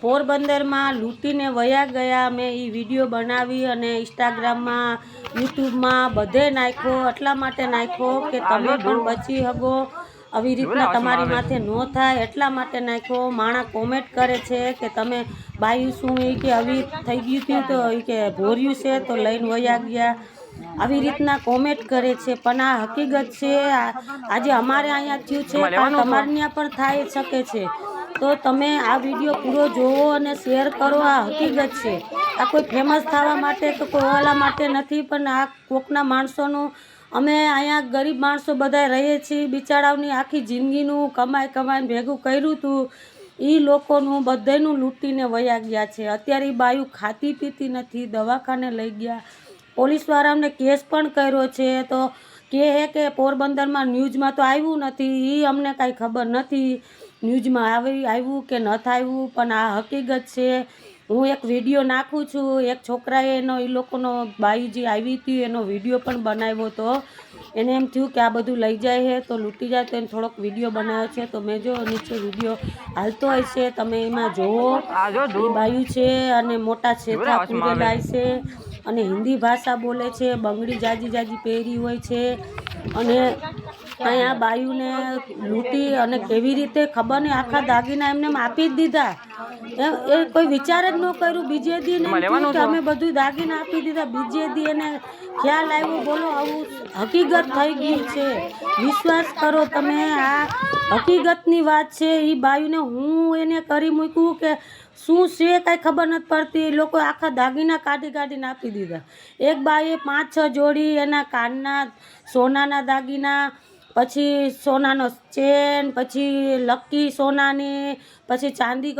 પોરબંદરમાં લૂંટીને વયા ગયા। મેં એ વિડીયો બનાવી અને ઇન્સ્ટાગ્રામમાં યુટ્યુબમાં બધે નાખ્યો। એટલા માટે નાખ્યો કે તમે પણ બચી શકો, આવી રીતના તમારી માથે ન થાય એટલા માટે નાખ્યો। માણા કોમેન્ટ કરે છે કે તમે બાયું શું એ કે આવી થઈ ગયું હતું તો એ કે ભોર્યું છે તો લઈને વયા ગયા, આવી રીતના કોમેન્ટ કરે છે। પણ આ હકીકત છે। આજે અમારે અહીંયા થયું છે, પણ તમારે ત્યાં પણ થઈ શકે છે। તો તમે આ વિડીયો પૂરો જોવો અને શેર કરો। આ હકીકત છે, આ કોઈ ફેમસ થવા માટે કે કોઈ ઓલા માટે નથી, પણ આ કોકના માણસોનું, અમે અહીંયા ગરીબ માણસો બધા રહીએ છીએ, બિચારાઓની આખી જિંદગીનું કમાઈને ભેગું કર્યું હતું, એ લોકોનું બધાનું લૂંટીને વયા ગયા છે। અત્યારે એ બાયું ખાતી પીતી નથી, દવાખાને લઈ ગયા। પોલીસવાળાને કેસ પણ કર્યો છે, તો કે પોરબંદરમાં ન્યૂઝમાં તો આવ્યું નથી, એ અમને કાંઈ ખબર નથી ન્યૂઝમાં આવ્યું કે નથી આવ્યું, પણ આ હકીકત છે। હું એક વિડીયો નાખું છું, એક છોકરાએ એનો એ લોકોનો બાઈ જે આવી હતી એનો વિડીયો પણ બનાવ્યો હતો। એને એમ થયું કે આ બધું લઈ જાય છે તો લૂંટી જાય, તો એને થોડોક વિડીયો બનાવ્યો છે। તો મેં જો નીચે વિડીયો હાલતો હોય છે, તમે એમાં જુઓ। એ બાયું છે અને મોટા છેથા પૂરેલા છે અને હિન્દી ભાષા બોલે છે, બંગડી જાજી પહેરી હોય છે, અને અહીંયા બાયુને લૂંટી અને કેવી રીતે ખબર નહીં, આખા દાગીના એમને આપી જ દીધા। એ કોઈ વિચાર જ ન કર્યું। બીજે દી ને કે અમે બધું દાગીના આપી દીધા, બીજે દી એને ખ્યાલ આવ્યો। બોલો, આવું હકીકત થઈ ગઈ છે, વિશ્વાસ કરો તમે, આ હકીકતની વાત છે। એ બાયુને હું એને કરી મૂક્યું કે શું છે કાંઈ ખબર નથી પડતી, એ લોકો આખા દાગીના કાઢીને આપી દીધા। એક બાઈએ 5-6 જોડી એના કાનના સોનાના દાગીના, પછી સોનાનો ચેન, પછી લકી સોનાની, પછી ચાંદી